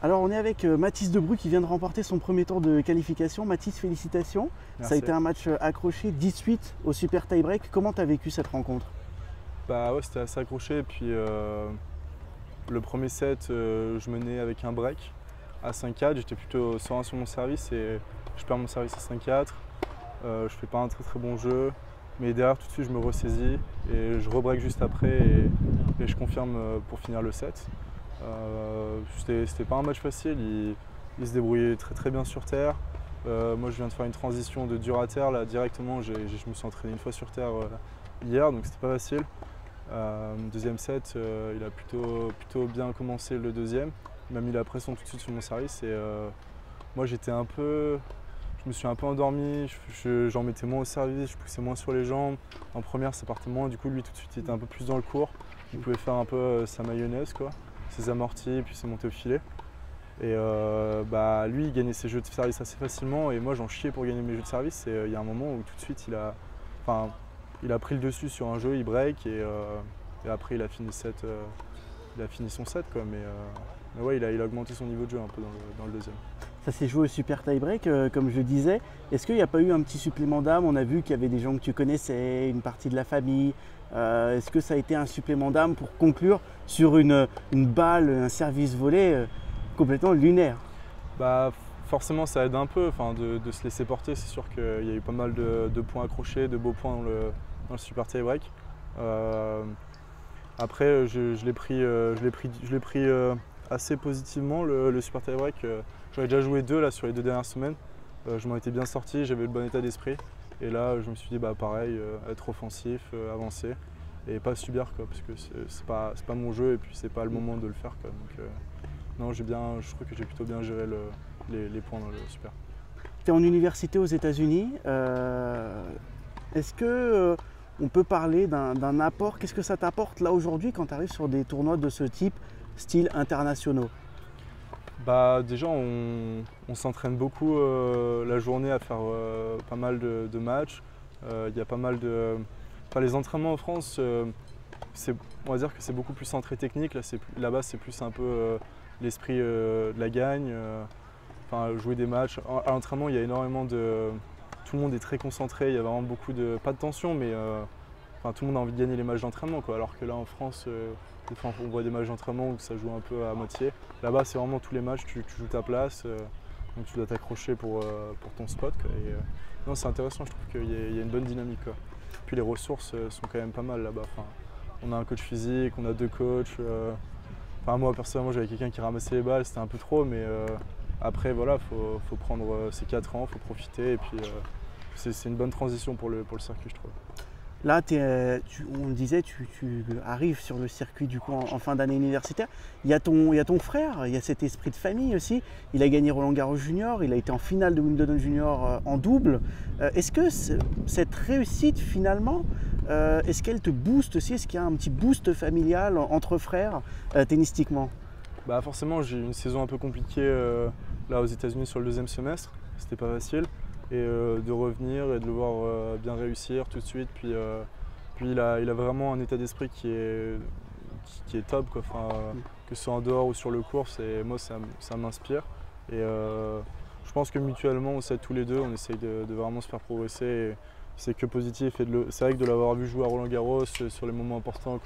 Alors on est avec Mathis Debrue qui vient de remporter son premier tour de qualification. Mathis, félicitations. Merci. Ça a été un match accroché, 18 au super tie-break. Comment tu as vécu cette rencontre? Bah ouais, c'était assez accroché. Et puis le premier set, je menais avec un break à 5-4. J'étais plutôt serein sur mon service et je perds mon service à 5-4. Je fais pas un très très bon jeu. Mais derrière, tout de suite, je me ressaisis et je rebreak juste après et je confirme pour finir le set. C'était pas un match facile, il se débrouillait très très bien sur terre. Moi je viens de faire une transition de dur à terre, là directement je me suis entraîné une fois sur terre hier, donc c'était pas facile. Deuxième set, il a plutôt bien commencé le deuxième, il m'a mis la pression tout de suite sur mon service et moi je me suis un peu endormi, j'en mettais moins au service, je poussais moins sur les jambes. En première ça partait moins, du coup lui tout de suite il était un peu plus dans le court, il pouvait faire un peu sa mayonnaise quoi. Ses amortis, puis c'est monté au filet. Et lui, il gagnait ses jeux de service assez facilement et moi j'en chiais pour gagner mes jeux de service. Et il y a un moment où tout de suite il a pris le dessus sur un jeu, il break et après il a fini son set quoi. Mais ouais, il a augmenté son niveau de jeu un peu dans le deuxième. Ça s'est joué au super tie-break, comme je le disais. Est-ce qu'il n'y a pas eu un petit supplément d'âme? On a vu qu'il y avait des gens que tu connaissais, une partie de la famille. Est-ce que ça a été un supplément d'âme pour conclure sur une balle, un service volé complètement lunaire? Bah, forcément ça aide un peu de se laisser porter. C'est sûr qu'il y a eu pas mal de points accrochés, de beaux points dans le super tie-break. Après je l'ai pris assez positivement le super tie-break. J'en ai déjà joué deux là, sur les 2 dernières semaines. Je m'en étais bien sorti, j'avais le bon état d'esprit. Et là je me suis dit pareil, être offensif, avancer et pas subir quoi, parce que c'est pas mon jeu et puis c'est pas le moment de le faire quoi. Donc non, je trouve que j'ai plutôt bien géré les points dans le super. Tu es en université aux États-Unis. Est-ce que on peut parler d'un apport? Qu'est-ce que ça t'apporte là aujourd'hui quand tu arrives sur des tournois de ce type, style internationaux? Bah, déjà, on s'entraîne beaucoup la journée à faire pas mal de matchs. Il y a pas mal de. Enfin, les entraînements en France, on va dire que c'est beaucoup plus centré technique. Là-bas, c'est plus un peu l'esprit de la gagne. Jouer des matchs. À l'entraînement, il y a énormément de. Tout le monde est très concentré. Il y a vraiment beaucoup de. Pas de tension, mais tout le monde a envie de gagner les matchs d'entraînement, quoi. Alors que là, en France, des fois, on voit des matchs d'entraînement où ça joue un peu à moitié. Là-bas, c'est vraiment tous les matchs, tu joues ta place, donc tu dois t'accrocher pour ton spot, quoi. Et, non, c'est intéressant, je trouve qu'il y a une bonne dynamique, quoi. Puis les ressources sont quand même pas mal là-bas. On a un coach physique, on a 2 coachs. Moi, personnellement, j'avais quelqu'un qui ramassait les balles, c'était un peu trop, mais après, voilà, faut prendre ces 4 ans, il faut profiter. Et puis, c'est une bonne transition pour le circuit, je trouve. Là, on le disait, tu arrives sur le circuit du coup en fin d'année universitaire. Il y a ton frère, il y a cet esprit de famille aussi. Il a gagné Roland-Garros Junior, il a été en finale de Wimbledon Junior en double. Est-ce que cette réussite finalement, est-ce qu'elle te booste aussi? Est-ce qu'il y a un petit boost familial entre frères tennistiquement? Bah forcément, j'ai eu une saison un peu compliquée là aux États-Unis sur le 2e semestre. C'était pas facile. Et de revenir et de le voir bien réussir tout de suite. Puis il a vraiment un état d'esprit qui est top, quoi. Que ce soit en dehors ou sur le court, moi ça m'inspire. Et je pense que mutuellement, on s'aide tous les deux, on essaye de vraiment se faire progresser. Et c'est que positif. C'est vrai que de l'avoir vu jouer à Roland-Garros sur les moments importants,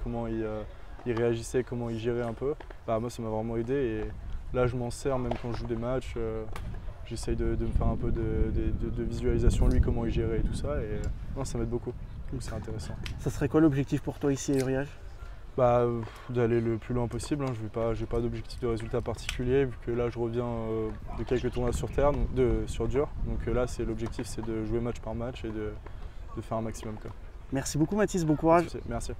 comment il réagissait, comment il gérait un peu, moi ça m'a vraiment aidé. Et là je m'en sers même quand je joue des matchs. J'essaye de me faire un peu de visualisation, lui, comment il gérait et tout ça. Et non, ça m'aide beaucoup. Donc c'est intéressant. Ça serait quoi l'objectif pour toi ici à Uriage? D'aller le plus loin possible. Hein. Je n'ai pas d'objectif de résultat particulier, vu que là, je reviens de quelques tournois sur terre, sur dur. Donc là, l'objectif, c'est de jouer match par match et de faire un maximum, quoi. Merci beaucoup Mathis, bon courage. Merci.